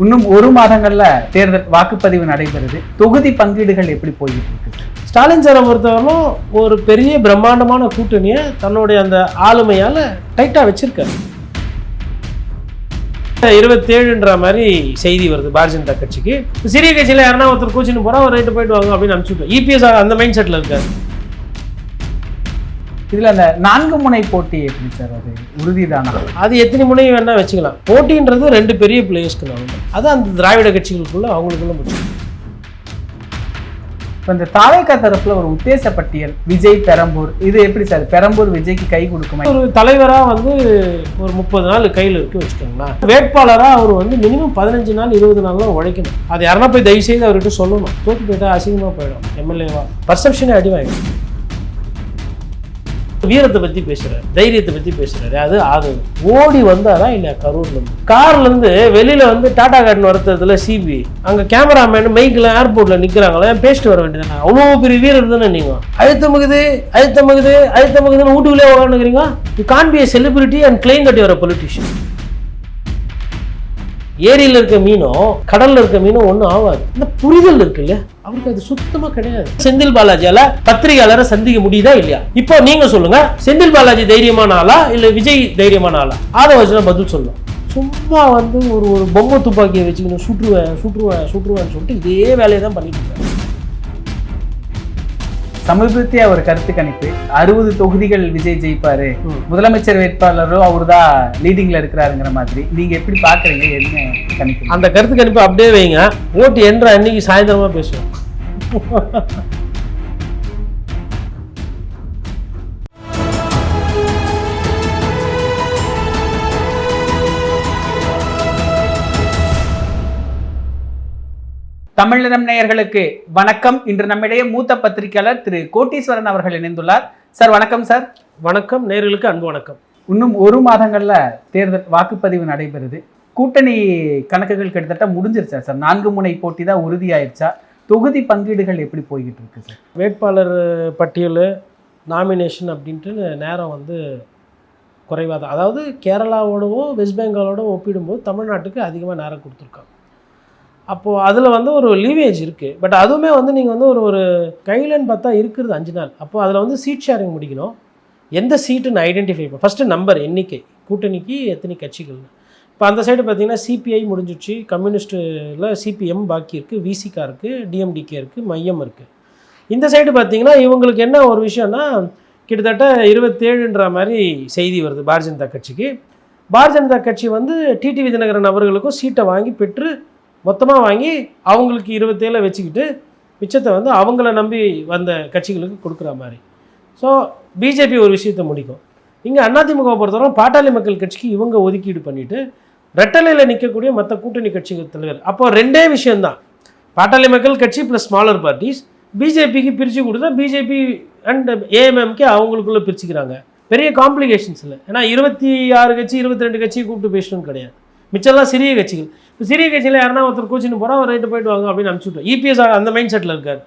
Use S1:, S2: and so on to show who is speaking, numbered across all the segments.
S1: இன்னும் 1 மாதங்கள்ல தேர்தல் வாக்குப்பதிவு நடைபெறுது. தொகுதி பங்கீடுகள் எப்படி போயிட்டு இருக்கு?
S2: ஸ்டாலின் சாரை பொறுத்தவரைக்கும் ஒரு பெரிய பிரம்மாண்டமான கூட்டணியை தன்னுடைய அந்த ஆளுமையால் டைட்டாக வச்சிருக்காரு. 27ன்ற மாதிரி செய்தி வருது பாரதிய ஜனதா கட்சிக்கு. சிறிய கட்சியில் யாருன்னா ஒருத்தர் கூச்சின்னு போகிறா ஒரு ரைட்டு போயிட்டு வாங்க அப்படின்னு அனுப்பிச்சுட்டோம். இபிஎஸ் அந்த மைண்ட் செட்டில் இருக்காரு.
S1: இதுல அந்த 4 முனை போட்டி எப்படி சார், அது உறுதிதானா?
S2: அது எத்தனை முனையும் வேணா வச்சுக்கலாம். போட்டின்றது 2 பெரிய பிளேயர்ஸ்க்கு தான். அது அந்த திராவிட கட்சிகளுக்குள்ள அவங்களுக்குள்ள முடியும்.
S1: இப்போ இந்த தாவேகா தரப்புல ஒரு உத்தேச பட்டியல் விஜய் பெரம்பூர், இது எப்படி சார் பெரம்பூர் விஜய்க்கு கை கொடுக்குமா?
S2: ஒரு தலைவராக வந்து ஒரு 30 நாள் கையில் இருக்கு வச்சுக்கோங்களேன். வேட்பாளராக அவர் வந்து மினிமம் 15 நாள் 20 நாள்லாம் உழைக்கணும். அது யாருன்னா போய் தயவு செய்து அவர்கிட்ட சொல்லணும். தோற்று போயிட்டா அசிங்கமாக போயிடும். எம்எல்ஏவா பர்செப்ஷனே அடி வாங்கிடும். வீரத்தை பற்றி பேசுகிறார், தைரியத்தை பற்றி பேசுகிறாரு. அது ஆதரவு ஓடி வந்தாரா இல்லையா? கரூர்லேருந்து கார்லேருந்து வெளியில் வந்து டாடா கார்டன் வரத்துல சிபி அங்கே கேமராமேன் மைக்கில் ஏர்போர்ட்டில் நிற்கிறாங்களே, பேசிட்டு வர வேண்டியதானே? அவ்வளோ பெரிய வீரர் தானே நீங்கள். அழுத்தமுகுதுன்னு வீட்டுக்குள்ளே உட்காந்துக்கிறீங்க. You can be a celebrity and claim that you are a politician. ஏரியில் இருக்க மீனும் கடல்ல இருக்க மீனும் ஒன்றும் ஆகாது. இந்த புரிதல் இருக்கு இல்லையா, அவருக்கு அது சுத்தமா கிடையாது. செந்தில் பாலாஜியால பத்திரிகையாளரை சந்திக்க முடியுதா இல்லையா? இப்போ நீங்க சொல்லுங்க, செந்தில் பாலாஜி தைரியமான ஆளா இல்ல விஜய் தைரியமான ஆளா? அதை வச்சுதான் பதில் சொல்லலாம். சும்மா வந்து ஒரு பொம்மை துப்பாக்கியை வச்சுக்கணும், சுற்றுவேன்னு சொல்லிட்டு இதே வேலையை தான் பண்ணிட்டு இருக்காங்க.
S1: சமீபத்திய ஒரு கருத்து கணிப்பு 60 தொகுதிகள் விஜய் ஜெயிப்பாரு, முதலமைச்சர் வேட்பாளரும் அவரு தான் லீடிங்ல இருக்கிறாருங்கிற மாதிரி நீங்க எப்படி பாக்குறீங்க? என்ன கணிப்பு?
S2: அந்த கருத்து கணிப்பு அப்படியே வைங்க. ஓட்டு என்ற அன்னைக்கு சாயந்தரமா பேசுவோம்.
S1: தமிழினம் நேயர்களுக்கு வணக்கம். இன்று நம்மிடையே மூத்த பத்திரிகையாளர் திரு கோட்டீஸ்வரன் அவர்கள் இணைந்துள்ளார். சார் வணக்கம். சார்
S2: வணக்கம். நேயர்களுக்கு அன்பு வணக்கம்.
S1: இன்னும் 1 மாதங்கள்ல தேர்தல் வாக்குப்பதிவு நடைபெறுது. கூட்டணி கணக்குகள் கிட்டத்தட்ட முடிஞ்சிருச்சா சார்? 4 முனை போட்டி தான் உறுதியாயிருச்சா? தொகுதி பங்கீடுகள் எப்படி போய்கிட்டு இருக்கு சார்?
S2: வேட்பாளர் பட்டியல் நாமினேஷன் அப்படின்ட்டு நேரம் வந்து குறைவாக தான். அதாவது கேரளாவோடவோ வெஸ்ட் பெங்காலோடவோ ஒப்பிடும்போது தமிழ்நாட்டுக்கு அதிகமாக நேரம் கொடுத்துருக்காங்க. அப்போது அதில் வந்து ஒரு லீவேஜ் இருக்குது. பட் அதுவுமே வந்து நீங்கள் வந்து ஒரு கையிலன்னு பார்த்தா இருக்கிறது 5 நாள். அப்போது அதில் வந்து சீட் ஷேரிங் முடிக்கணும். எந்த சீட்டுன்னு ஐடென்டிஃபை பண்ண ஃபஸ்ட்டு நம்பர் எண்ணிக்கை, கூட்டணிக்கு எத்தனை கட்சிகள்னு. இப்போ அந்த சைடு பார்த்திங்கன்னா சிபிஐ முடிஞ்சிச்சு, கம்யூனிஸ்ட்டில் சிபிஎம் பாக்கி இருக்குது, விசிகா இருக்குது, டிஎம்டிகே இருக்குது, மையம் இருக்குது. இந்த சைடு பார்த்திங்கன்னா இவங்களுக்கு என்ன ஒரு விஷயம்னா, கிட்டத்தட்ட 27ன்ற மாதிரி செய்தி வருது பாரதிய ஜனதா கட்சிக்கு. பாரதிய ஜனதா கட்சி வந்து டிடிவி தினகரன் அவர்களுக்கும் சீட்டை வாங்கி பெற்று மொத்தமாக வாங்கி அவங்களுக்கு 27 வச்சுக்கிட்டு மிச்சத்தை வந்து அவங்கள நம்பி வந்த கட்சிகளுக்கு கொடுக்குற மாதிரி. ஸோ பிஜேபி ஒரு விஷயத்தை முடிக்கும். இங்கே அதிமுக பொறுத்தவரை பாட்டாளி மக்கள் கட்சிக்கு இவங்க ஒதுக்கீடு பண்ணிவிட்டு ரெட்டலையில் நிற்கக்கூடிய மற்ற கூட்டணி கட்சிகள் தலைவர். அப்போது 2 விஷயந்தான், பாட்டாளி மக்கள் கட்சி ப்ளஸ் ஸ்மாலர் பார்ட்டிஸ். பிஜேபிக்கு பிரித்து கொடுத்தா பிஜேபி அண்ட் ஏஎம்எம்கே அவங்களுக்குள்ளே பிரிச்சுக்கிறாங்க. பெரிய காம்ப்ளிகேஷன்ஸ் இல்லை. ஏன்னா 26 கட்சி 22 கட்சியை கூப்பிட்டு பேசணும்னு கிடையாது. மிச்சம்லாம் சிறிய கட்சிகள். இப்போ சிறிய கட்சியில் யாருன்னா ஒருத்தர் கூச்சின்னு போகிறா ஒரு ரைட்டு போயிட்டு வாங்க அப்படின்னு அனுப்பிச்சுட்டோம். இபிஎஸ் அந்த மைண்ட் செட்டில் இருக்கார்.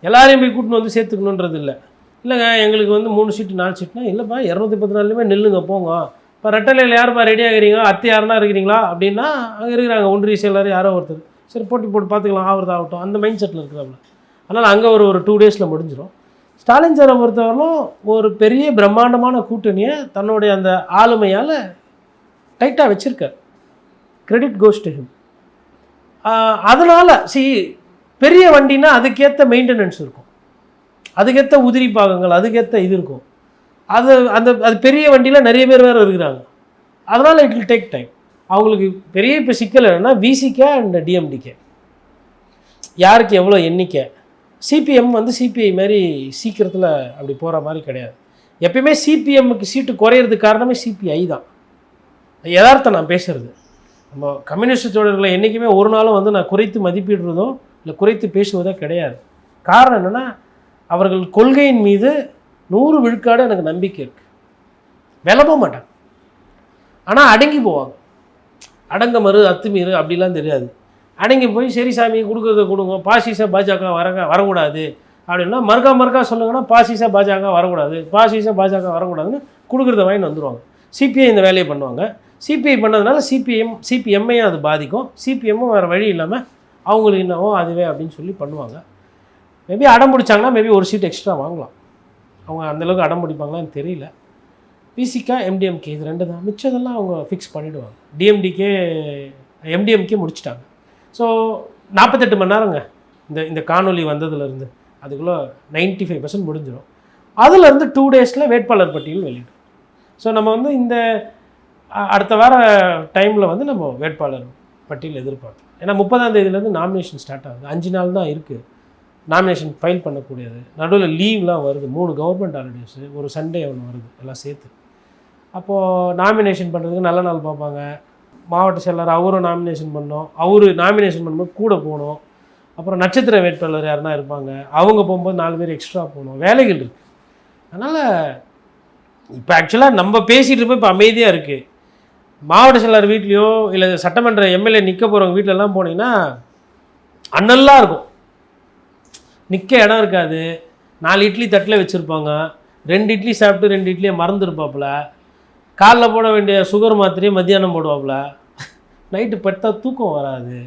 S2: எல்லாரையும் போய் கூட்டின்னு வந்து சேர்த்துக்கணுன்றது இல்லைங்க. எங்களுக்கு வந்து 3 சீட்டு 4 சீட்னா இல்லைப்பா, 214லுமே நில்லுங்க போங்க. இப்போ ரெட்டலையில் யாருப்பா ரெடியாக இருக்கிறீங்க, அத்தை யாருன்னா இருக்கிறீங்களா அப்படின்னா அங்கே இருக்கிறாங்க ஒன்றிய செயலாளர் யாரோ ஒருத்தர். சரி போட்டு பார்த்துக்கலாம், ஆகிறது ஆகட்டும், அந்த மைண்ட் செட்டில் இருக்கிறாப்புல. அதனால் அங்கே ஒரு 2 டேஸில் முடிஞ்சிடும். ஸ்டாலின் சாரை பொறுத்தவரைக்கும் ஒரு பெரிய பிரம்மாண்டமான கூட்டணியை தன்னுடைய அந்த ஆளுமையால் டைட்டாக வச்சுருக்கார். Credit goes to him. அதனால் பெரிய வண்டினா அதுக்கேற்ற மெயின்டெனன்ஸ் இருக்கும், அதுக்கேற்ற உதிரி பாகங்கள், அதுக்கேற்ற இது இருக்கும். அது பெரிய வண்டியில் நிறைய பேர் வேறு இருக்கிறாங்க. அதனால் இட் வில் டேக் டைம். அவங்களுக்கு பெரிய இப்போ சிக்கல் என்னென்னா விசிகே அண்ட் டிஎம்டிகே யாருக்கு எவ்வளோ எண்ணிக்கை. சிபிஎம் வந்து சிபிஐ மாதிரி சீக்கிரத்தில் அப்படி போகிற மாதிரி கிடையாது. எப்பயுமே சிபிஎம்முக்கு சீட்டு குறையிறதுக்கு காரணமே சிபிஐ தான். யதார்த்தம் நான் பேசுகிறது. நம்ம கம்யூனிஸ்ட் தோழர்களை என்றைக்குமே ஒரு நாளும் வந்து நான் குறைத்து மதிப்பிடுறதோ இல்லை குறைத்து பேசுவதோ கிடையாது. காரணம் என்னென்னா அவர்கள் கொள்கையின் மீது 100 விழுக்காடு எனக்கு நம்பிக்கை இருக்குது. விளம்ப மாட்டாங்க, ஆனால் அடங்கி போவாங்க. அடங்க மறு அத்துமீறு அப்படிலாம் தெரியாது. அடங்கி போய் சரி சாமி கொடுக்குறத கொடுங்க, பாசிச பாஜக வரக்கூடாது அப்படின்னா மறுக்கா சொல்லுங்கன்னா பாசிச பாஜக வரக்கூடாது, பாசிச பாஜக வரக்கூடாதுன்னு கொடுக்குறத வாங்கிட்டு வந்துடுவாங்க. சிபிஐ இந்த வேலையை பண்ணுவாங்க. சிபிஐ பண்ணதுனால சிபிஎம்மையும் அது பாதிக்கும். சிபிஎம்மும் வேறு வழி இல்லாமல் அவங்களுக்கு என்னவோ அதுவே அப்படின்னு சொல்லி பண்ணுவாங்க. மேபி அடம் பிடிச்சாங்கன்னா மேபி ஒரு சீட் எக்ஸ்ட்ரா வாங்கலாம். அவங்க அந்தளவுக்கு அடம் பிடிப்பாங்களான்னு தெரியல. பிசிகா எம்டிஎம்கே இது 2 தான். மிச்சதெல்லாம் அவங்க ஃபிக்ஸ் பண்ணிவிடுவாங்க. எம்டிஎம்கே முடிச்சிட்டாங்க. ஸோ 48 மணி நேரங்க இந்த காணொலி வந்ததுலேருந்து அதுக்குள்ளே 95% முடிஞ்சிடும். அதுலேருந்து 2 டேஸில் வேட்பாளர் பட்டியல் வெளியிடும். ஸோ நம்ம வந்து இந்த அடுத்த வார டைமில் வந்து நம்ம வேட்பாளர் பட்டியல் எதிர்பார்க்கலாம். ஏன்னா 30ஆம் தேதியிலேருந்து நாமினேஷன் ஸ்டார்ட் ஆகுது. 5 நாள் தான் இருக்குது நாமினேஷன் ஃபைல் பண்ணக்கூடியது. நடுவில் லீவ்லாம் வருது. 3 கவர்மெண்ட் ஹாலிடேஸு, ஒரு சண்டே ஒன்று வருது, எல்லாம் சேர்த்து. அப்போது நாமினேஷன் பண்ணுறதுக்கு நல்ல நாள் பார்ப்பாங்க. மாவட்ட செயலர் அவரும் நாமினேஷன் பண்ணோம். நாமினேஷன் பண்ணும்போது கூட போகணும். அப்புறம் நட்சத்திர வேட்பாளர் யாருன்னா இருப்பாங்க, அவங்க போகும்போது 4 பேர் எக்ஸ்ட்ரா போகணும். வேலைகள் இருக்குது. அதனால் இப்போ ஆக்சுவலாக நம்ம பேசிகிட்டு இருப்போம். இப்போ அமைதியாக இருக்குது. மாவட்ட செயலர் வீட்லேயோ இல்லை சட்டமன்ற எம்எல்ஏ நிற்க போகிறவங்க வீட்டிலலாம் போனீங்கன்னா அண்ணல்லாம் இருக்கும். நிற்க இடம் இருக்காது. 4 இட்லி தட்டில் வச்சுருப்பாங்க. 2 இட்லி சாப்பிட்டு 2 இட்லியை மறந்துருப்பாப்புல. காலைல போட வேண்டிய சுகர் மாத்திரையே மத்தியானம் போடுவாப்புல. நைட்டு பட்டா தூக்கம் வராது.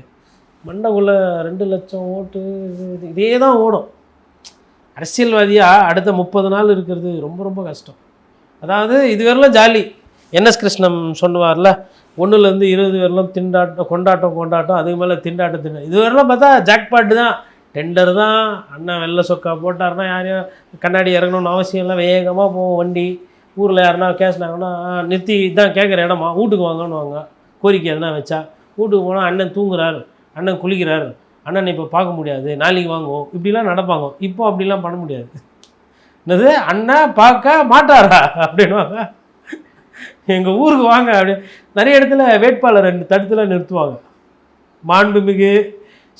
S2: மண்டக்குள்ளே 2 லட்சம் ஓட்டு இதே தான் ஓடும். அரசியல்வாதியாக அடுத்த 30 நாள் இருக்கிறது ரொம்ப ரொம்ப கஷ்டம். அதாவது இது வரலாம் ஜாலி. என்எஸ் கிருஷ்ணன் சொன்னவார்ல, 1லேருந்து 20 வரலாம் கொண்டாட்டம் அதுக்கு மேலே திண்டாட்டம். இது வரலாம் பார்த்தா ஜாக்பாட்டு தான், டெண்டர் தான். அண்ணன் வெள்ளை சொக்கா போட்டார்னா யாரையும் கண்ணாடி இறங்கணும்னு அவசியம் இல்லை. வேகமாக போவோம் வண்டி. ஊரில் யாருன்னா கேஸ்னாங்கன்னா நிறுத்தி தான் கேட்குற இடமா வீட்டுக்கு வாங்கன்னு வாங்க. கோரிக்கை எதுனா வச்சா வீட்டுக்கு போனால் அண்ணன் தூங்குறாரு, அண்ணன் குளிக்கிறார், அண்ணன் இப்போ பார்க்க முடியாது, நாளைக்கு வாங்குவோம், இப்படிலாம் நடப்பாங்க. இப்போ அப்படிலாம் பண்ண முடியாது. என்னது அண்ணன் பார்க்க மாட்டாரா அப்படின்வாங்க. எங்கள் ஊருக்கு வாங்க அப்படி. நிறைய இடத்துல வேட்பாளர் 2 தடுத்துலாம் நிறுத்துவாங்க. மாண்புமிகு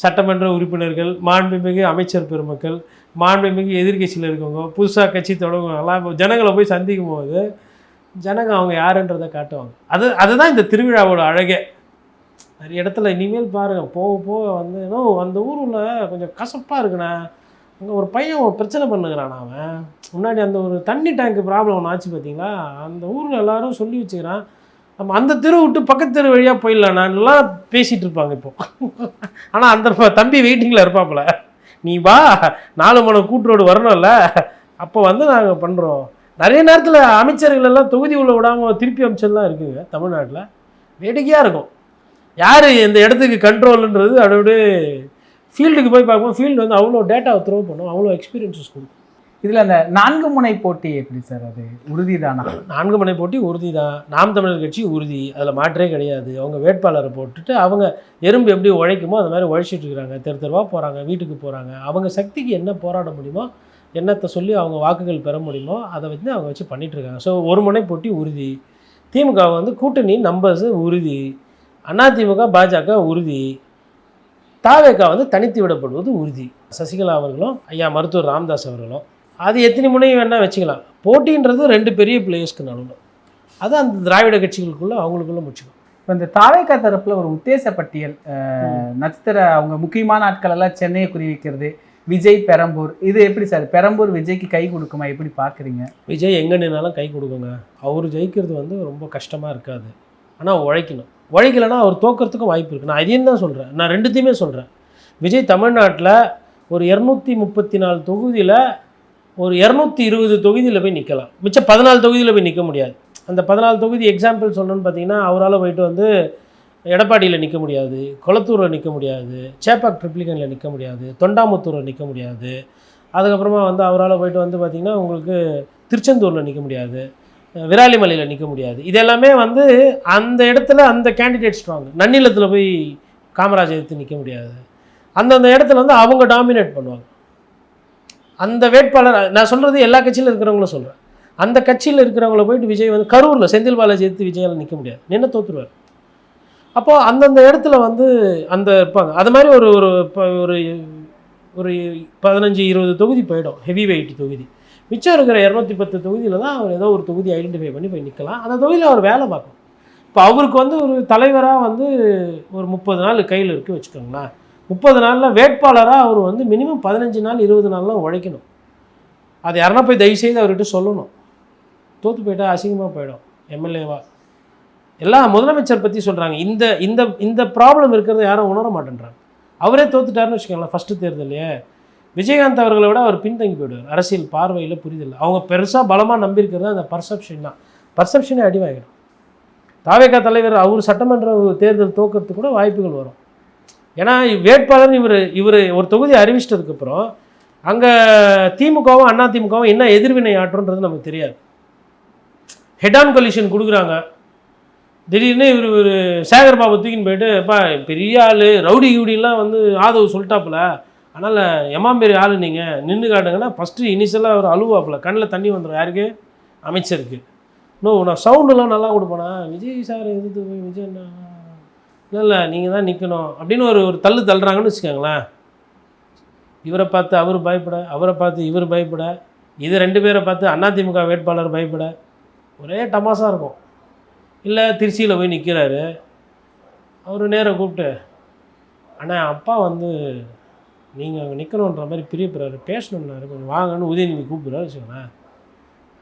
S2: சட்டமன்ற உறுப்பினர்கள், மாண்புமிகு அமைச்சர் பெருமக்கள், மாண்புமிகு எதிர்கட்சியில் இருக்கவங்க, புதுசாக கட்சி தொடங்குவாங்கலாம். ஜனங்களை போய் சந்திக்கும் போது ஜனங்க அவங்க யாருன்றதை காட்டுவாங்க. அதுதான் இந்த திருவிழாவோட அழகே. நிறைய இடத்துல இனிமேல் பாருங்கள், போக போக வந்து அந்த ஊரில் கொஞ்சம் கசப்பாக இருக்குண்ணா. அங்கே ஒரு பையன் ஒரு பிரச்சனை பண்ணுகிறான். அவன் முன்னாடி அந்த ஒரு தண்ணி டேங்க்கு ப்ராப்ளம் ஒன்று ஆச்சு பார்த்தீங்களா, அந்த ஊரில் எல்லோரும் சொல்லி வச்சுக்கிறான். நம்ம அந்த தெரு விட்டு பக்கத்து தெரு வழியாக போயிடலான்னான்லாம் பேசிகிட்டு இருப்பாங்க இப்போ. ஆனால் அந்த தம்பி வெயிட்டிங்கில் இருப்பாப்புல. நீ வா 4 மணி கூட்டுரோடு வரணும்ல, அப்போ வந்து நாங்கள் பண்ணுறோம். நிறைய நேரத்தில் அமைச்சர்கள் எல்லாம் தொகுதி உள்ள விடாமல் திருப்பி அமைச்சர்லாம் இருக்குங்க தமிழ்நாட்டில். வேடிக்கையாக இருக்கும். யார் இந்த இடத்துக்கு கண்ட்ரோலுன்றது அப்படியே ஃபீல்டுக்கு போய் பார்க்கும்போது ஃபீல்டு வந்து அவ்வளோ டேட்டாவை த்ரோ பண்ணும், அவ்வளோ எக்ஸ்பீரியன்ஸஸ் கொடுக்கும்.
S1: இதில் அந்த 4 முனை போட்டி எப்படி சார், அது உறுதி தானா?
S2: 4 முனை போட்டி உறுதி தான். நாம் தமிழர் கட்சி உறுதி, அதில் மாற்றே கிடையாது. அவங்க வேட்பாளரை போட்டுட்டு அவங்க எறும்பு எப்படி உழைக்குமோ அது மாதிரி உழைச்சிட்டு இருக்கிறாங்க. தெருவாக போகிறாங்க, வீட்டுக்கு போகிறாங்க. அவங்க சக்திக்கு என்ன போராட முடியுமோ, என்னத்தை சொல்லி அவங்க வாக்குகள் பெற முடியுமோ அதை வந்து அவங்க வச்சு பண்ணிகிட்ருக்காங்க. ஸோ 1 முனை போட்டி உறுதி. திமுக வந்து கூட்டணி நம்பர்ஸு உறுதி. அதிமுக பாஜக உறுதி. தாவேகா வந்து தனித்து விடப்படுவது உறுதி. சசிகலா அவர்களும் ஐயா மருத்துவர் ராமதாஸ் அவர்களும் அது எத்தனை முனையும் வேணால் வச்சுக்கலாம். போட்டின்றது 2 பெரிய பிளேயர்ஸ்க்கு நடுவில். அது அந்த திராவிட கட்சிகளுக்குள்ளே அவங்களுக்குள்ள முடிச்சுக்கும்.
S1: இப்போ இந்த தாவேகா தரப்பில் ஒரு உத்தேச பட்டியல், நட்சத்திர அவங்க முக்கியமான ஆட்கள் எல்லாம் சென்னையை குறிவிக்கிறது, விஜய் பெரம்பூர், இது எப்படி சார்? பெரம்பூர் விஜய்க்கு கை கொடுக்குமா, எப்படி பார்க்குறீங்க?
S2: விஜய் எங்கே நின்னாலும் கை கொடுக்குங்க. அவர் ஜெயிக்கிறது வந்து ரொம்ப கஷ்டமாக இருக்காது. ஆனால் உழைக்கலைன்னா அவர் தோக்கிறதுக்கும் வாய்ப்பு இருக்குது. நான் அதையும் தான் சொல்கிறேன். நான் 2த்தையுமே சொல்கிறேன். விஜய் தமிழ்நாட்டில் ஒரு 234 தொகுதியில் ஒரு 220 தொகுதியில் போய் நிற்கலாம். மிச்சம் 14 தொகுதியில் போய் நிற்க முடியாது. அந்த 14 தொகுதி எக்ஸாம்பிள் சொல்லணும்னு பார்த்தீங்கன்னா, அவரால் போயிட்டு வந்து எடப்பாடியில் நிற்க முடியாது, கொளத்தூரில் நிற்க முடியாது, சேப்பாக் ட்ரிப்ளிகனில் நிற்க முடியாது, தொண்டாமுத்தூரில் நிற்க முடியாது. அதுக்கப்புறமா வந்து அவரால் போயிட்டு வந்து பார்த்திங்கன்னா உங்களுக்கு திருச்செந்தூரில் நிற்க முடியாது, விராலிமலையில் நிற்க முடியாது. இதெல்லாமே வந்து அந்த இடத்துல அந்த கேண்டிடேட் ஸ்ட்ராங். நன்னிலத்தில் போய் காமராஜ் எடுத்து நிற்க முடியாது. அந்தந்த இடத்துல வந்து அவங்க டாமினேட் பண்ணுவாங்க. அந்த வேட்பாளர், நான் சொல்கிறது எல்லா கட்சியில் இருக்கிறவங்களும் சொல்கிறேன். அந்த கட்சியில் இருக்கிறவங்கள போயிட்டு விஜய் வந்து கரூரில் செந்தில் பாலாஜி எடுத்து விஜயால் நிற்க முடியாது, நின்று தோற்றுருவார். அப்போது அந்தந்த இடத்துல வந்து அந்த இருப்பாங்க. அது மாதிரி ஒரு ஒரு ஒரு 15-20 தொகுதி போயிடும், ஹெவி வெயிட் தொகுதி. மிச்சம் இருக்கிற 210 தொகுதியில் தான் அவர் ஏதோ ஒரு தொகுதி ஐடென்டிஃபை பண்ணி போய் நிற்கலாம். அந்த தொகுதியில் அவர் வேலை பார்க்கணும். இப்போ அவருக்கு வந்து ஒரு தலைவராக வந்து ஒரு 30 நாள் கையில் இருக்குது வச்சுக்கோங்களேன். 30 நாளில் வேட்பாளராக அவர் வந்து மினிமம் 15 நாள் 20 நாள்லாம் உழைக்கணும். அது யாருன்னா போய் தயவுசெய்து அவர்கிட்ட சொல்லணும். தோற்று போயிட்டா அசிங்கமாக போயிடும் எம்எல்ஏவா. எல்லாம் முதலமைச்சர் பற்றி சொல்கிறாங்க. இந்த இந்த இந்த ப்ராப்ளம் இருக்கிறத யாரும் உணர மாட்டேன்றாங்க. அவரே தோத்துட்டாருன்னு வச்சுக்கோங்களேன். ஃபஸ்ட்டு தேர்தலையே விஜயகாந்த் அவர்களை விட அவர் பின்தங்கி போயிடுவார். அரசியல் பார்வையில் புரிதல். அவங்க பெருசாக பலமாக நம்பியிருக்கிறது அந்த பர்செப்ஷன் தான். பர்செப்ஷனே அடி வாங்கிடும். தாவேகா தலைவர் அவர் சட்டமன்ற தேர்தல் தோக்கிறதுக்கு கூட வாய்ப்புகள் வரும். ஏன்னா வேட்பாளர் இவர் ஒரு தொகுதி அறிவிச்சிட்டதுக்கப்புறம் அங்கே திமுகவும் அதிமுகவும் என்ன எதிர்வினை ஆற்றுன்றது நமக்கு தெரியாது. ஹெட் ஆன் கொலிஷன் கொடுக்குறாங்க. திடீர்னு இவர் சேகர் பாபு தூக்கின்னு போயிட்டு பெரிய ஆள் ரவுடி கிவுடிலாம் ஆதரவு சொல்லிட்டாப்புல, அதனால் எமாம்பேரி ஆள் நீங்கள் நின்று காட்டுங்கன்னா ஃபஸ்ட்டு இனிஷியலாக அவர் அழுவாப்புல, கண்ணில் தண்ணி வந்துடும். யாருக்கு? அமைச்சருக்கு. நான் சவுண்டெல்லாம் நல்லா கொடுப்பேனா, விஜய் சார் எதிர்த்து போய் விஜய் இல்லை நீங்கள் தான் நிற்கணும் அப்படின்னு ஒரு தள்ளுறாங்கன்னு வச்சுக்கோங்களேன். இவரை பார்த்து அவர் பயப்பட, அவரை பார்த்து இவர் பயப்பட, இது 2 பேரை பார்த்து அதிமுக வேட்பாளர் பயப்பட, ஒரே டமாசாக இருக்கும். இல்லை திருச்சியில் போய் நிற்கிறாரு, அவர் நேராக கூப்பிட்டு ஆனால் அப்பா நீங்கள் அங்கே நிற்கணுன்ற மாதிரி பிரியப்படுறாரு, பேசணுன்னாரு, கொஞ்சம் வாங்கன்னு உதயநிதி கூப்பிட்றாரு வச்சுக்கோங்களேன்.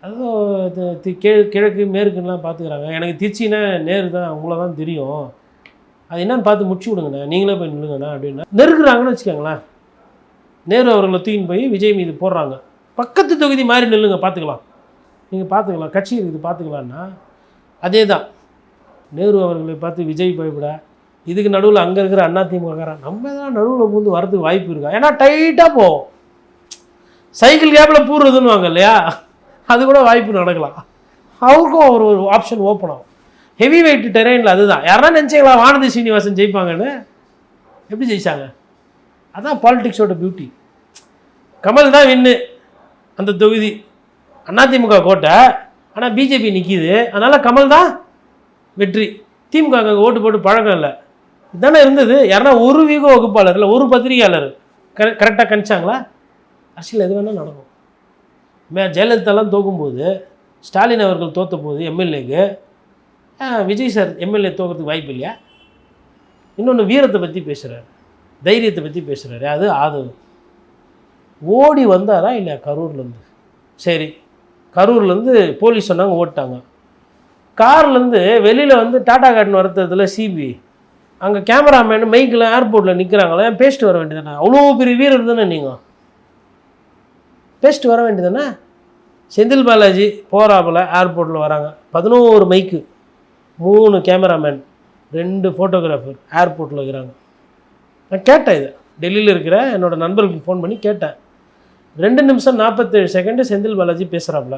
S2: அதுவும் கிழக்கு மேற்குலாம் பார்த்துக்கிறாங்க. எனக்கு திருச்சின்னா நேரு தான், உங்களை தான் தெரியும், அது என்னன்னு பார்த்து முடிச்சு விடுங்கண்ணா, நீங்களே போய் நில்லுங்கண்ணா அப்படின்னா நெருக்குறாங்கன்னு வச்சுக்கோங்களேன். நேரு அவர்களை தூக்கின்னு போய் விஜய் மீது போடுறாங்க. பக்கத்து தொகுதி மாதிரி நில்லுங்க, பார்த்துக்கலாம், நீங்கள் பார்த்துக்கலாம், கட்சி இருக்குது பார்த்துக்கலான்னா அதே தான். நேரு அவர்களை பார்த்து விஜய் பயப்பட, இதுக்கு நடுவில் அங்கே இருக்கிற அதிமுகக்காரன் நம்ம தான் நடுவில் பூந்து வரதுக்கு வாய்ப்பு இருக்கா. ஏன்னா டைட்டாக போவோம், சைக்கிள் கேப்பில் பூர்றதுன்னு வாங்க இல்லையா, அது கூட வாய்ப்பு நடக்கலாம். அவருக்கும் ஒரு ஆப்ஷன் ஓப்பன் ஆகும். ஹெவி வெயிட் டெரெயினில் அதுதான். யாரா நினச்சிங்களா வானதி சீனிவாசன் ஜெயிப்பாங்கன்னு? எப்படி ஜெயிச்சாங்க? அதான் பாலிடிக்ஸோட பியூட்டி. கமல் தான் வின்னு அந்த தொகுதி, அதிமுக கோட்டை, ஆனால் பிஜேபி நிற்கிது, அதனால் கமல் தான் வெற்றி. திமுக அங்கே ஓட்டு போட்டு பழக்கம் இல்லை, இதுதானே இருந்தது. யாருன்னா ஒரு வீகோ வகுப்பாளர் இல்லை ஒரு பத்திரிகையாளர் கரெக்டாக கணிச்சாங்களா? அரசியல் எது வேணால் நடக்கும். ஜெயலலிதாலாம் தோக்கும்போது, ஸ்டாலின் அவர்கள் தோற்ற போது எம்எல்ஏக்கு, விஜய் சார் எம்எல்ஏ தோக்கிறதுக்கு வாய்ப்பு இல்லையா? இன்னொன்று வீரத்தை பற்றி பேசுகிறார், தைரியத்தை பற்றி பேசுகிறாரு. அது ஆதரவு ஓடி வந்தாரா இல்லையா கரூர்லேருந்து? சரி, கரூர்லேருந்து போலீஸ் சொன்னாங்க ஓட்டாங்க. கார்லேருந்து வெளியில் டாடா கார்டன் வரத்ததில் சிபி அங்கே கேமராமேன் மைக்கில் ஏர்போர்ட்டில் நிற்கிறாங்களே, பேசிட்டு வர வேண்டியதானே? அவ்வளோ பெரிய வீரர் தானே நீங்கள், பேசிட்டு வர வேண்டியதானே? செந்தில் பாலாஜி போகிறாப்புல ஏர்போர்ட்டில் வராங்க, 11 மைக்கு, 3 கேமராமேன், 2 ஃபோட்டோகிராஃபர் ஏர்போர்ட்டில் இருக்கிறாங்க. நான் கேட்டேன், இது டெல்லியில் இருக்கிற என்னோடய நண்பர்களுக்கு ஃபோன் பண்ணி கேட்டேன். 2 நிமிஷம் 47 செகண்டு செந்தில் பாலாஜி பேசுகிறாப்புல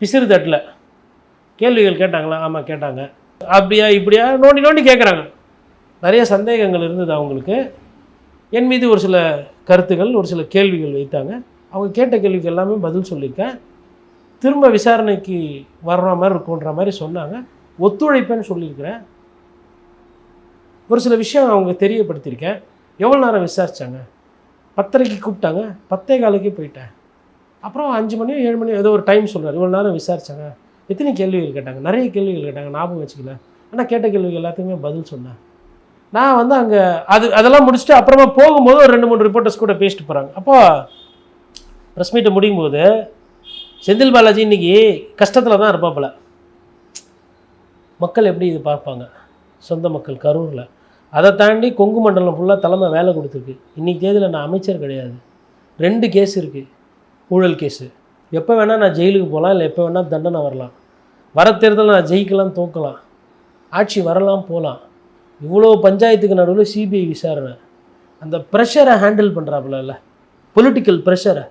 S2: பிசிறு தட்டில். கேள்விகள் கேட்டாங்களா? ஆமாம் கேட்டாங்க. அப்படியா இப்படியா நோண்டி கேட்குறாங்க. நிறைய சந்தேகங்கள் இருந்தது அவங்களுக்கு. என் மீது ஒரு சில கருத்துக்கள், ஒரு சில கேள்விகள் வைத்தாங்க. அவங்க கேட்ட கேள்விக்கு எல்லாமே பதில் சொல்லியிருக்கேன். திரும்ப விசாரணைக்கு வர்ற மாதிரி இருக்குன்ற மாதிரி சொன்னாங்க. ஒத்துழைப்பேன்னு சொல்லியிருக்கிறேன். ஒரு சில விஷயம் அவங்க தெரியப்படுத்தியிருக்கேன். எவ்வளோ நேரம் விசாரித்தாங்க? 10:30க்கு கூப்பிட்டாங்க, 10:15க்கே போயிட்டேன். அப்புறம் 5 மணியோ 7 மணியோ ஏதோ ஒரு டைம் சொல்கிறார். இவ்வளோ நேரம் விசாரித்தாங்க. எத்தனை கேள்விகள் கேட்டாங்க? நிறைய கேள்விகள் கேட்டாங்க, ஞாபகம் வச்சுக்கல. ஆனால் கேட்ட கேள்விகள் எல்லாத்துக்குமே பதில் சொன்னேன். நான் அங்கே அதெல்லாம் முடிச்சுட்டு அப்புறமா போகும்போது ஒரு 2-3 ரிப்போர்ட்டர்ஸ் கூட பேசிட்டு போகிறாங்க. அப்போ ப்ரெஸ் மீட்டை முடியும் போது செந்தில் பாலாஜி இன்றைக்கி கஷ்டத்தில் தான் இருப்பாப்புல. மக்கள் எப்படி இது பார்ப்பாங்க? சொந்த மக்கள் கரூரில், அதை தாண்டி கொங்கு மண்டலம் ஃபுல்லாக தலைமை வேலை கொடுத்துருக்கு. இன்றைக்கி தேதியில் நான் அமைச்சர் கிடையாது, 2 கேஸ் இருக்குது, ஊழல் கேஸு. எப்போ வேணால் நான் ஜெயிலுக்கு போகலாம், இல்லை எப்போ வேணால் தண்டனை வரலாம். வர தேர்தலில் நான் ஜெயிக்கலாம், தோக்கலாம், ஆட்சி வரலாம், போகலாம். இவ்வளோ பஞ்சாயத்துக்கு நடுவில் சிபிஐ விசாரணை. அந்த ப்ரெஷரை ஹேண்டில் பண்ணுறாப்புல, இல்லை பொலிட்டிக்கல் ப்ரெஷரை.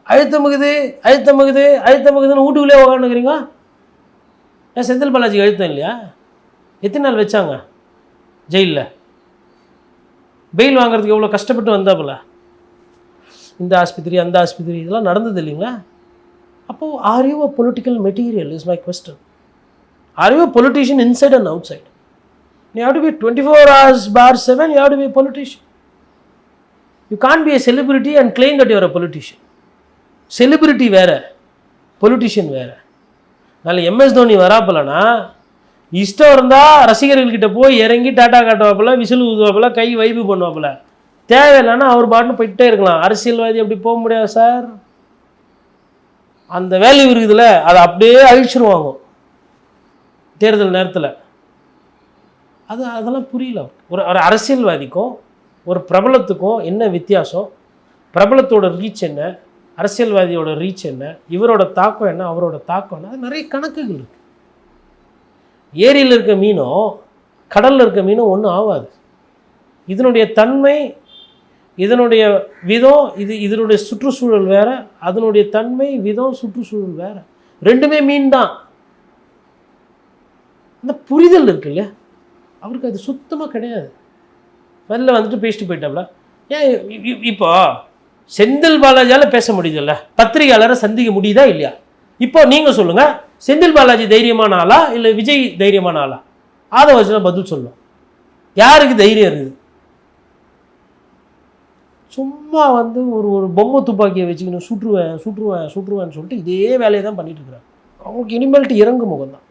S2: அழுத்தமுகுதுன்னு வீட்டுக்குள்ளே உட்காந்துக்கிறீங்க. ஏன் செந்தில் பாலாஜிக்கு அழுத்தம் இல்லையா? எத்தனை நாள் வச்சாங்க ஜெயிலில்? பெயில் வாங்குறதுக்கு எவ்வளோ கஷ்டப்பட்டு வந்தாப்புல. இந்த ஆஸ்பத்திரி அந்த ஆஸ்பத்திரி இதெல்லாம் நடந்தது இல்லைங்களா? அப்போது are you a political material is my question. Are you a politician inside and outside? You have to be 24 hours bar 7, you have to be a politician. You can't be a celebrity and claim that you are a politician. Celebrity வேறு, politician வேறு. நாளை MS Dhoni வராப்பலனா இஷ்டம் இருந்தால் ரசிகர்கள்கிட்ட போய் இறங்கி tata காட்டுவாப்பில், whistle ஊதுவாப்பில், கை வைப்பு பண்ணுவாப்பில். தேவையில்லைன்னா அவர் பாட்டுன்னு போயிட்டே இருக்கலாம். அரசியல்வாதி அப்படி போக முடியாது சார். அந்த வேல்யூ இருக்குதுல்ல, அதை அப்படியே அழிச்சிருவாங்க. தேர்தல் நேரத்தில். அதெல்லாம் புரியல. ஒரு ஒரு அரசியல்வாதிக்கும் ஒரு பிரபலத்துக்கும் என்ன வித்தியாசம்? பிரபலத்தோட ரீச் என்ன, அரசியல்வாதியோட ரீச் என்ன, இவரோட தாக்கம் என்ன, அவரோட தாக்கம் என்ன, அது நிறைய கணக்குகள் இருக்குது. ஏரியில் இருக்க மீனும் கடலில் இருக்க மீனும் ஒன்றும் ஆகாது. இதனுடைய தன்மை, இதனுடைய விதம், இதனுடைய சுற்றுச்சூழல் வேறு, அதனுடைய தன்மை, விதம், சுற்றுச்சூழல் வேறு. ரெண்டுமே மீன் தான். அந்த புரிதல் இருக்கு இல்லையா, அவருக்கு அது சுத்தமாக கிடையாது. வெளில வந்துட்டு பேசிட்டு போயிட்டாப்ல. ஏன் இப்போ செந்தில் பாலாஜியால் பேச முடியுதுல்ல, பத்திரிகையாளரை சந்திக்க முடியுதா இல்லையா? இப்போ நீங்கள் சொல்லுங்கள், செந்தில் பாலாஜி தைரியமான ஆளா இல்லை விஜய் தைரியமான ஆளா? அதை வச்சு பதில் சொல்லணும். யாருக்கு தைரியம் இருக்குது? சும்மா வந்து ஒரு பொம்மை துப்பாக்கியை வச்சுக்கணும், சுற்றுவேன்னு சொல்லிட்டு இதே வேலையை தான் பண்ணிட்டு இருக்கிறாங்க. அவங்களுக்கு இனிமேல்ட்டு இறங்கு முகம் தான்.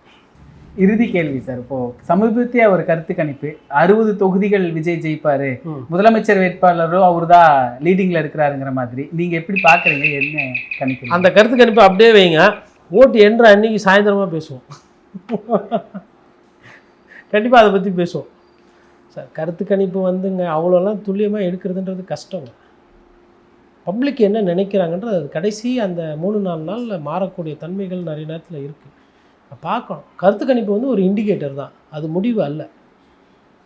S1: இறுதி கேள்வி சார், இப்போ சமீபத்திய ஒரு கருத்து கணிப்பு 60 தொகுதிகள் விஜய் ஜெயிப்பாரு, முதலமைச்சர் வேட்பாளரோ அவர் தான் லீடிங்ல இருக்கிறாருங்கிற மாதிரி நீங்க எப்படி பாக்குறீங்க? என்ன கணிப்பு?
S2: அந்த கருத்து கணிப்பு அப்படியே வைங்க, ஓட்டு என்ற அன்னைக்கு சாயந்தரமா பேசுவோம். கண்டிப்பா அதை பத்தி பேசுவோம் சார். கருத்து கணிப்பு வந்துங்க அவ்வளோலாம் துல்லியமாக எடுக்கிறதுன்றது கஷ்டங்க. பப்ளிக் என்ன நினைக்கிறாங்கன்றது அது கடைசி அந்த 3-4 நாளில் மாறக்கூடிய தன்மைகள் நிறைய நேரத்தில் இருக்குது. பார்க்கணும். கருத்து கணிப்பு வந்து ஒரு இண்டிகேட்டர் தான், அது முடிவு அல்ல.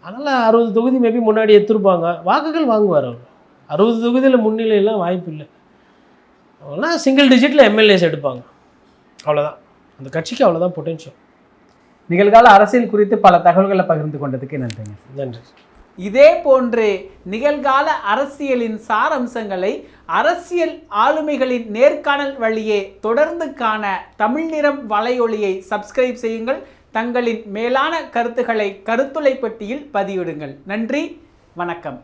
S2: அதனால் 60 தொகுதி மேபி முன்னாடி எடுத்துருப்பாங்க, வாக்குகள் வாங்குவார் அவர். 60 தொகுதியில் முன்னிலையெல்லாம் வாய்ப்பு இல்லை. அவங்களாம் சிங்கிள் டிஜிட்டில் எம்எல்ஏஸ் எடுப்பாங்க, அவ்வளோதான். அந்த கட்சிக்கு அவ்வளோதான் பொட்டென்ஷியல்.
S1: நிகழ்கால அரசியல் குறித்து பல தகவல்களை பகிர்ந்து கொண்டதுக்கு நன்றிங்க.
S2: நன்றி.
S1: இதே போன்று நிகழ்கால அரசியலின் சாரம்சங்களை அரசியல் ஆளுமைகளின் நேர்காணல் வழியே தொடர்ந்து காண தமிழ் நிறம் வலையொலியை சப்ஸ்கிரைப் செய்யுங்கள். தங்களின் மேலான கருத்துக்களை கருத்துளை பெட்டியில் பதிவிடுங்கள். நன்றி, வணக்கம்.